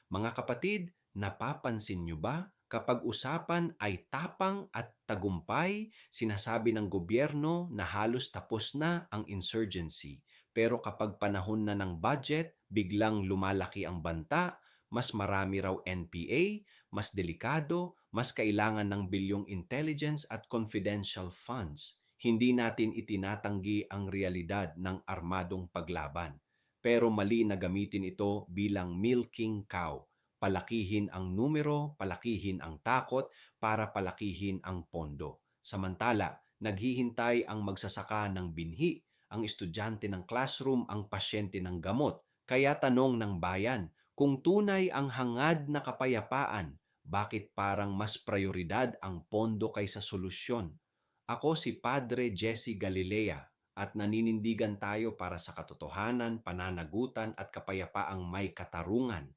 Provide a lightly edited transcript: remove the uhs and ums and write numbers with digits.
Mga kapatid, napapansin niyo ba kapag usapan ay tapang at tagumpay, sinasabi ng gobyerno na halos tapos na ang insurgency. Pero kapag panahon na ng budget, biglang lumalaki ang banta, mas marami raw NPA, mas delikado, mas kailangan ng bilyong intelligence at confidential funds. Hindi natin itinatanggi ang realidad ng armadong paglaban. Pero mali na gamitin ito bilang milking cow. Palakihin ang numero, palakihin ang takot, para palakihin ang pondo. Samantala, naghihintay ang magsasaka ng binhi, ang estudyante ng classroom, ang pasyente ng gamot. Kaya tanong ng bayan, kung tunay ang hangad na kapayapaan, bakit parang mas prioridad ang pondo kaysa solusyon? Ako si Padre Jesse Galilea at naninindigan tayo para sa katotohanan, pananagutan at kapayapaang may katarungan.